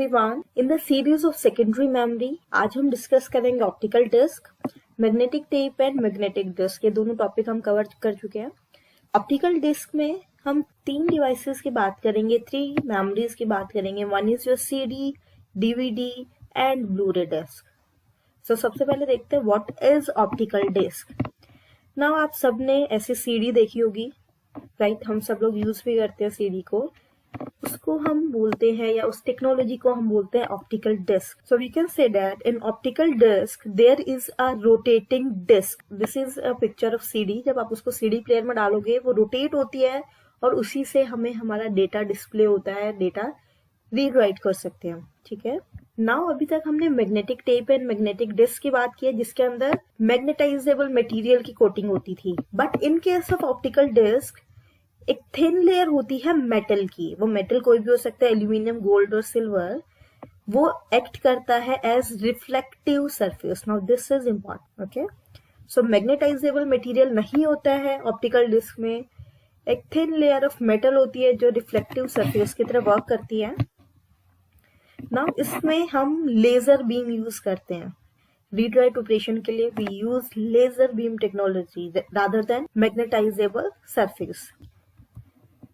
Everyone, in the series of secondary memory आज हम discuss करेंगे optical disc, magnetic tape and magnetic disk. ये दोनों टॉपिक हम कवर कर चुके हैं। ऑप्टिकल डिस्क में हम 3 डिवाइसेस की बात करेंगे, 3 मेमोरीज की बात करेंगे। One is your CD, DVD and blu ray disc. So सबसे पहले देखते हैं what is optical disc. Now आप सबने ऐसे सीडी देखी होगी, राइट? हम सब लोग यूज भी करते हैं सीडी को। उसको हम बोलते हैं या उस टेक्नोलॉजी को हम बोलते हैं optical disc. So we can say that in optical disc there is a rotating disc. This is a picture of CD. जब आप उसको सीडी प्लेयर में डालोगे वो रोटेट होती है और उसी से हमें हमारा डेटा डिस्प्ले होता है, डेटा रीड राइट कर सकते हैं। ठीक है, नाउ अभी तक हमने magnetic tape and magnetic disc की बात की है, जिसके अंदर मैग्नेटाइजेबल मटेरियल की कोटिंग होती थी। But in case of optical disc एक थिन लेयर होती है मेटल की। वो मेटल कोई भी हो सकता है, एल्यूमिनियम, गोल्ड और सिल्वर। वो एक्ट करता है as reflective surface. Now this is important. Okay, so magnetisable material नहीं होता है ऑप्टिकल डिस्क में। एक थिन लेयर ऑफ मेटल होती है जो रिफ्लेक्टिव सरफेस की तरह वर्क करती है। नाउ इसमें हम लेजर बीम यूज करते हैं रीड राइट ऑपरेशन के लिए। We use laser beam technology rather than magnetisable surface.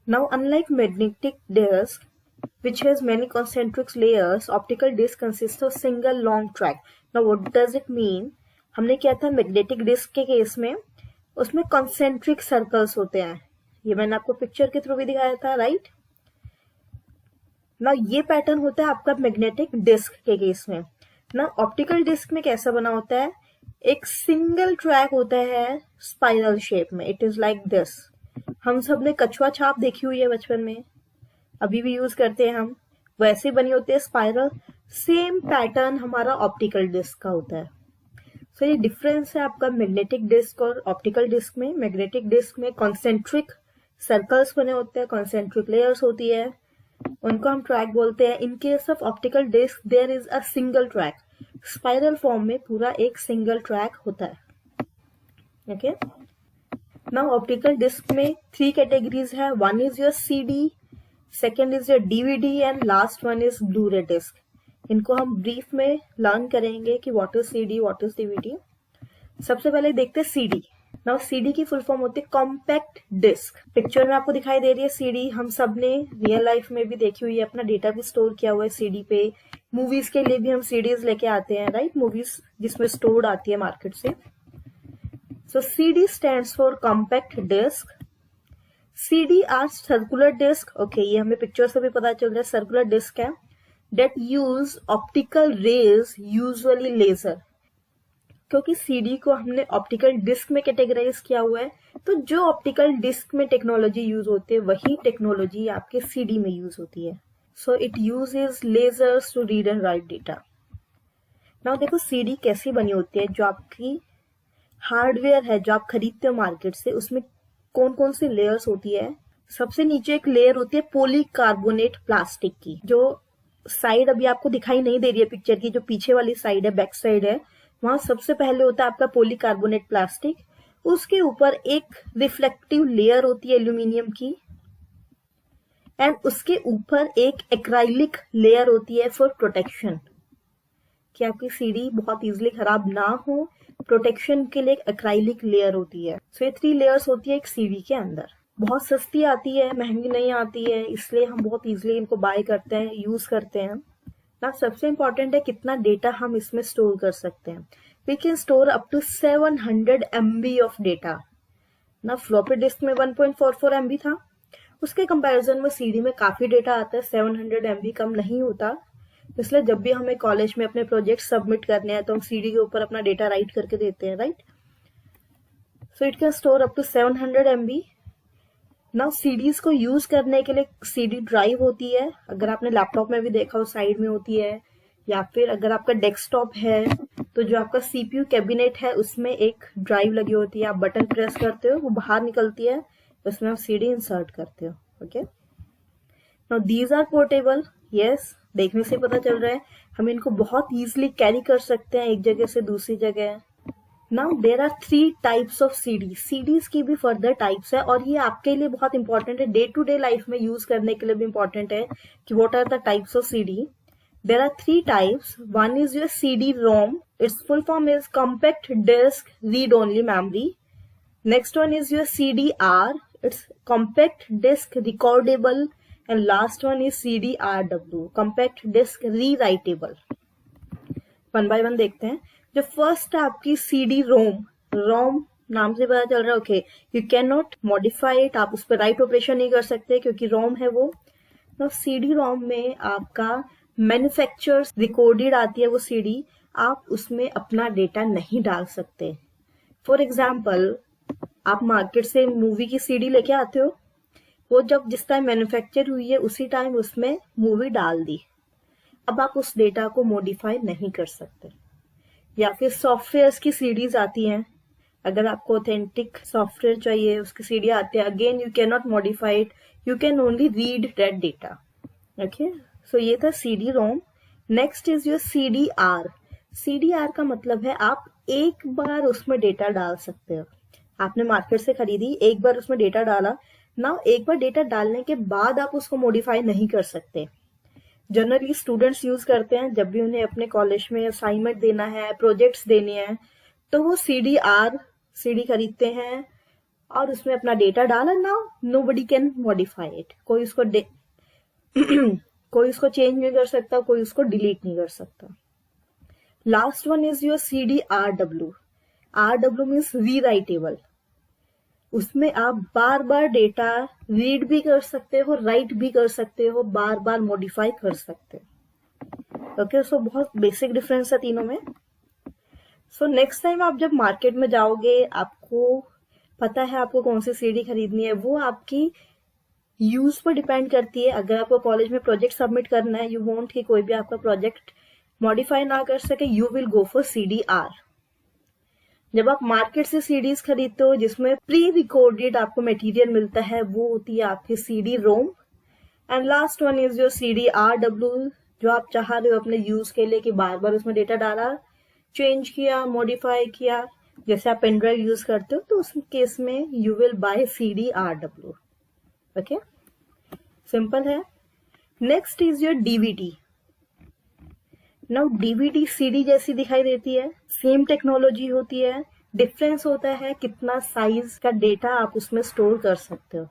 Now, unlike magnetic disk, which has many concentric layers, optical disk consists of single long track. Now, what does it mean? हमने क्या था magnetic disk के case में, उसमें concentric circles होते हैं। ये मैंने आपको पिक्चर के थ्रू भी दिखाया था, राइट? ना ये पैटर्न होता है आपका मैग्नेटिक डिस्क के केस में। ना ऑप्टिकल डिस्क में कैसा बना होता है, एक सिंगल ट्रैक होता है स्पाइरल शेप में। It is like this. हम सब ने कछुआ छाप देखी हुई है बचपन में, अभी भी यूज करते हैं हम। वैसे बनी होती है स्पाइरल। सेम पैटर्न हमारा ऑप्टिकल डिस्क का होता है। सो ये डिफरेंस है आपका मैग्नेटिक डिस्क और ऑप्टिकल डिस्क में। मैग्नेटिक डिस्क में कॉन्सेंट्रिक सर्कल्स बने होते हैं, कॉन्सेंट्रिक लेयर्स होती है, उनको हम ट्रैक बोलते हैं। In case of optical disc there is a single track. Spiral form में पूरा एक सिंगल ट्रैक होता है। ओके, नाउ ऑप्टिकल डिस्क में 3 कैटेगरीज है। One is your CD, second is your DVD and last one is Blu-ray disc. इनको हम brief में लर्न करेंगे कि what is CD, what is DVD. सबसे पहले देखते हैं सीडी। नाउ सीडी की फुल फॉर्म होती है कॉम्पैक्ट डिस्क। पिक्चर में आपको दिखाई दे रही है सीडी। हम सब ने रियल लाइफ में भी देखी हुई है, अपना डेटा भी स्टोर किया हुआ है सीडी पे। मूवीज के लिए भी हम सीडीज लेके आते हैं, राइट? मूवीज जिसमें स्टोर्ड आती है मार्केट से। So CD stands for compact disc. CD are circular disc. Okay, ये हमें पिक्चर से भी पता चल रहा है सर्कुलर डिस्क है। That use optical rays, usually laser. क्योंकि CD को हमने ऑप्टिकल डिस्क में कैटेगराइज किया हुआ है, तो जो ऑप्टिकल डिस्क में टेक्नोलॉजी यूज होती है वही टेक्नोलॉजी आपके CD में यूज होती है। So it uses lasers to read and write data. Now देखो CD कैसी बनी होती है। जो आपकी हार्डवेयर है जो आप खरीदते हो मार्केट से, उसमें कौन कौन सी लेयर्स होती है। सबसे नीचे एक लेयर होती है पॉलीकार्बोनेट प्लास्टिक की। जो साइड अभी आपको दिखाई नहीं दे रही है पिक्चर की, जो पीछे वाली साइड है, बैक साइड है, वहां सबसे पहले होता है आपका पॉलीकार्बोनेट प्लास्टिक। उसके ऊपर एक रिफ्लेक्टिव लेयर होती है एल्यूमिनियम की, एंड उसके ऊपर एक एक्राइलिक लेयर होती है फॉर प्रोटेक्शन, कि आपकी सीडी बहुत इजीली खराब ना हो। प्रोटेक्शन के लिए एक एक्राइलिक लेयर होती है। सो ये 3 लेयर्स होती है एक सीडी के अंदर। बहुत सस्ती आती है, महंगी नहीं आती है, इसलिए हम बहुत इजीली इनको बाय करते हैं, यूज करते हैं ना। सबसे इंपॉर्टेंट है कितना डेटा हम इसमें स्टोर कर सकते हैं। We can store up to 700 MB of data ना। फ्लॉपी डिस्क में 1.44 MB था, उसके कंपैरिजन में सीडी में काफी डेटा आता है। 700 MB कम नहीं होता। इसलिए जब भी हमें कॉलेज में अपने प्रोजेक्ट सबमिट करने हैं तो हम सीडी के ऊपर अपना डेटा राइट करके देते हैं, right? So it can store up to 700 MB। Now CDs को यूज करने के लिए सीडी ड्राइव होती है। अगर आपने लैपटॉप में भी देखा हो, साइड में होती है, या फिर अगर आपका डेस्कटॉप है तो जो आपका CPU कैबिनेट है उसमें एक ड्राइव लगी होती है। आप बटन प्रेस करते हो, वो बाहर निकलती है, उसमें आप सीडी इंसर्ट करते हो। Okay, now these are portable. Yes, देखने से पता चल रहा है हम इनको बहुत इजीली कैरी कर सकते हैं एक जगह से दूसरी जगह। Now there are 3 types of CD. CDs की भी फर्दर टाइप्स है, और ये आपके लिए बहुत इंपॉर्टेंट है, डे टू डे लाइफ में यूज करने के लिए भी इंपॉर्टेंट है कि what are the types of CD. There are three types. One is your CD-ROM. Its full form is compact disc read-only memory. Next one is your CDR. It's compact disc recordable. And last one is CDRW, compact disc rewritable. One by one देखते हैं. जो first है आपकी CD-ROM. रोम नाम से पता चल रहा है, okay, you can not modify it. आप उस पर राइट ऑपरेशन नहीं कर सकते क्योंकि रोम है वो. तो CD-ROM में आपका मैन्युफैक्चरर्स रिकॉर्डेड आती है वो सीडी, आप उसमें अपना डेटा नहीं डाल सकते. फॉर एग्जाम्पल, आप मार्केट से मूवी की सीडी लेके आते हो, वो जब जिस टाइम मैन्युफैक्चर हुई है उसी टाइम उसमें मूवी डाल दी. अब आप उस डेटा को मॉडिफाई नहीं कर सकते. या फिर सॉफ्टवेयर्स की सीडीज आती हैं, अगर आपको ऑथेंटिक सॉफ्टवेयर चाहिए उसकी सीडी आती है, again you can not modify it, you can only read that data. Okay, so ये था CD-ROM. Next is your CDR. CDR का मतलब है आप एक बार उसमें डेटा डाल सकते हो. आपने मार्केट से खरीदी, एक बार उसमें डेटा डाला ना, एक बार डेटा डालने के बाद आप उसको मॉडिफाई नहीं कर सकते. जनरली स्टूडेंट्स यूज करते हैं जब भी उन्हें अपने कॉलेज में असाइनमेंट देना है, प्रोजेक्ट्स देने हैं, तो वो CDR सीडी खरीदते हैं और उसमें अपना डेटा डाला ना, नोबडी कैन मॉडिफाई इट. कोई उसको चेंज नहीं कर सकता, कोई उसको डिलीट नहीं कर सकता. Last one is your CDRW. RW means rewritable. उसमें आप बार बार डेटा रीड भी कर सकते हो, राइट भी कर सकते हो, बार बार मॉडिफाई कर सकते हो. ओके, सो बहुत बेसिक डिफरेंस है तीनों में. सो नेक्स्ट टाइम आप जब मार्केट में जाओगे, आपको पता है आपको कौन सी सीडी खरीदनी है, वो आपकी यूज पर डिपेंड करती है. अगर आपको कॉलेज में प्रोजेक्ट सबमिट करना है, यू वांट कि कोई भी आपका प्रोजेक्ट मॉडिफाई ना कर सके, you will go for CDR. जब आप मार्केट से सीडीज खरीदते हो जिसमें प्री रिकॉर्डेड आपको मटेरियल मिलता है, वो होती है आपकी CD-ROM. And last one is your CDRW, जो आप चाह रहे हो अपने यूज के लिए कि बार बार उसमें डेटा डाला, चेंज किया, मॉडिफाई किया. जैसे आप पेन ड्राइव यूज करते हो तो उस केस में you will buy CDRW. Okay, simple है. Next is your DVD. Now DVD CD जैसी दिखाई देती है, सेम टेक्नोलॉजी होती है, डिफरेंस होता है कितना साइज का डेटा आप उसमें स्टोर कर सकते हो.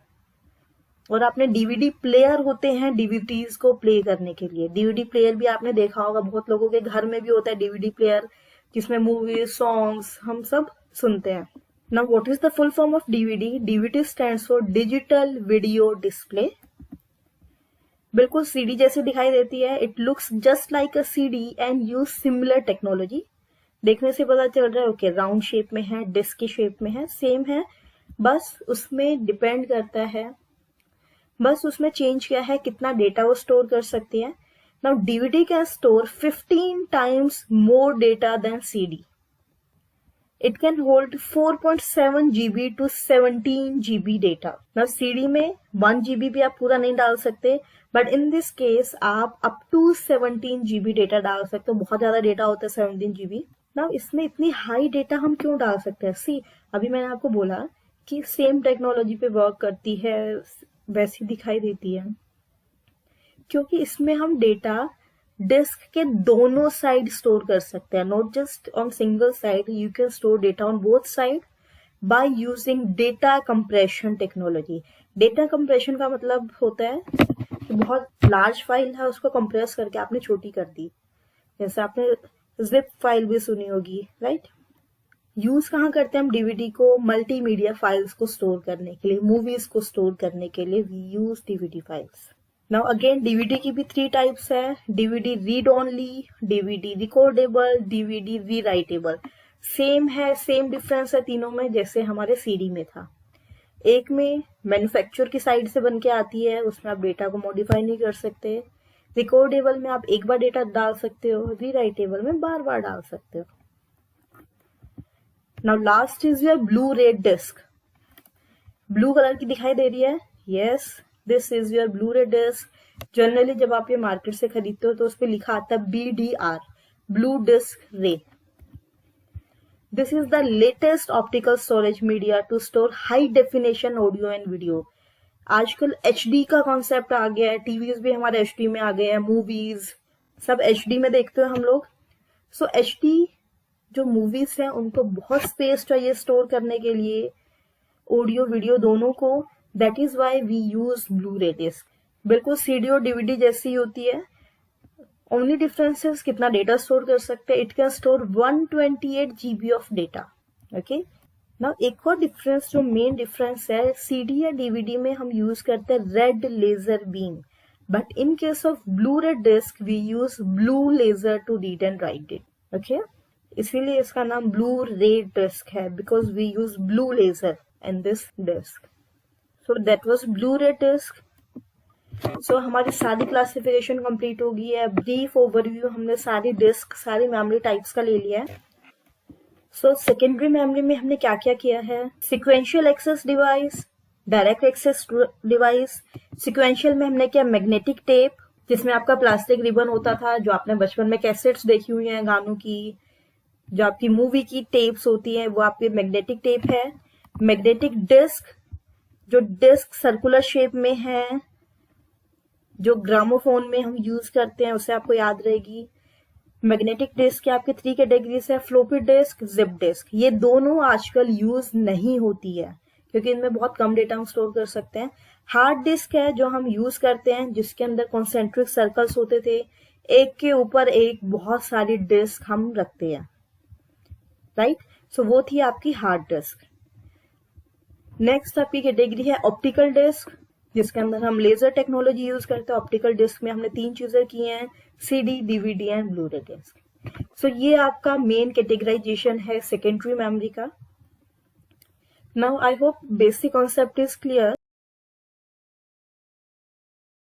और आपने DVD प्लेयर होते हैं DVDs को प्ले करने के लिए. DVD प्लेयर भी आपने देखा होगा, बहुत लोगों के घर में भी होता है DVD प्लेयर, जिसमें मूवीज, सॉन्ग्स हम सब सुनते हैं. Now, what is the full form of DVD? DVD stands for Digital Video Display. बिल्कुल CD जैसे दिखाई देती है. It looks just like a CD and use similar technology. देखने से पता चल रहा है ओके, राउंड शेप में है, डिस्क की शेप में है, सेम है, बस उसमें डिपेंड करता है, बस उसमें चेंज किया है कितना डेटा वो स्टोर कर सकती है. Now, DVD can store 15 times more data than CD. It can hold 4.7 GB to 17 GB data. Now CD में 1 GB भी आप पूरा नहीं डाल सकते, बट इन दिस केस आप अप टू 17 GB डेटा डाल सकते हो. बहुत ज्यादा डेटा होता है 17 GB. ना इसमें इतनी हाई डेटा हम क्यों डाल सकते हैं? सी, अभी मैंने आपको बोला कि सेम टेक्नोलॉजी पे वर्क करती है, वैसी दिखाई देती है, क्योंकि इसमें हम डेटा डिस्क के दोनों साइड स्टोर कर सकते हैं, not just on single side. You can store data on both side by using data compression technology. Data compression का मतलब होता है कि बहुत लार्ज फाइल है, उसको कंप्रेस करके आपने छोटी कर दी. जैसे आपने जिप फाइल भी सुनी होगी, राइट? यूज कहाँ करते हैं हम DVD को? मल्टीमीडिया फाइल्स को स्टोर करने के लिए, मूवीज को स्टोर करने के लिए we use DVD files. Now again DVD की भी 3 टाइप्स है. DVD read only, DVD recordable, DVD rewritable. Same है, सेम डिफरेंस है तीनों में, जैसे हमारे CD में था. एक में मैन्युफैक्चर की साइड से बन के आती है, उसमें आप डेटा को मॉडिफाई नहीं कर सकते. रिकॉर्डेबल में आप एक बार डेटा डाल सकते हो, रीराइटेबल में बार बार डाल सकते हो. Now last is your blue रे डिस्क. ब्लू कलर की दिखाई दे रही है, yes, this is your blue रे डिस्क. जनरली जब आप ये मार्केट से खरीदते हो तो उस पर लिखा आता है BDR, blue disc ray. This is the latest optical storage media to store high definition audio and video. आजकल HD का कॉन्सेप्ट आ गया है, टीवीज भी हमारे HD में आ गए हैं, मूवीज, सब HD में देखते हो हम लोग। सो HD जो मूवीज हैं उनको बहुत स्पेस चाहिए स्टोर करने के लिए, ऑडियो वीडियो दोनों को। That is why we use blue रे डिस्क। बिल्कुल CD और DVD जैसी होती है। ओनली डिफरेंस है कितना डेटा स्टोर कर सकते हैं। It can store 128 GB of data. Okay, now एक और डिफरेंस, जो मेन डिफरेंस है, CD या DVD में हम यूज करते हैं red laser beam, but in case of blu रे disc we use blue laser to read and write it. Okay, इसीलिए इसका नाम ब्लू रे डिस्क है, because we use blue laser in this disc. So that was blu रे disc. सो हमारी सारी classification complete हो गई है। ब्रीफ ओवरव्यू हमने सारी डिस्क, सारी मेमोरी टाइप्स का ले लिया है। सो सेकेंडरी मेमोरी में हमने क्या क्या किया है? Sequential access device, direct access device. Sequential में हमने किया मैग्नेटिक टेप, जिसमें आपका प्लास्टिक रिबन होता था, जो आपने बचपन में कैसेट्स देखी हुई हैं गानों की। जो आपकी मूवी की टेप्स होती हैं वो आपकी मैग्नेटिक टेप है। मैग्नेटिक डिस्क, जो डिस्क सर्कुलर शेप में है, जो ग्रामोफोन में हम यूज करते हैं, उसे आपको याद रहेगी। मैग्नेटिक डिस्क के आपके 3 कैटेगरीज है, फ्लोपी डिस्क, जिप डिस्क। ये दोनों आजकल यूज नहीं होती है क्योंकि इनमें बहुत कम डेटा हम स्टोर कर सकते हैं। हार्ड डिस्क है जो हम यूज करते हैं, जिसके अंदर कॉन्सेंट्रिक सर्कल्स होते थे, एक के ऊपर एक बहुत सारी डिस्क हम रखते हैं, राइट। सो वो थी आपकी हार्ड डिस्क। नेक्स्ट आपकी कैटेगरी है ऑप्टिकल डिस्क, जिसके अंदर हम लेजर टेक्नोलॉजी यूज करते हैं। ऑप्टिकल डिस्क में हमने 3 चीजें की हैं, CD, DVD एंड ब्लू रे डिस्क। सो ये आपका मेन कैटेगराइजेशन है सेकेंडरी मेमोरी का। Now I hope basic concept is clear.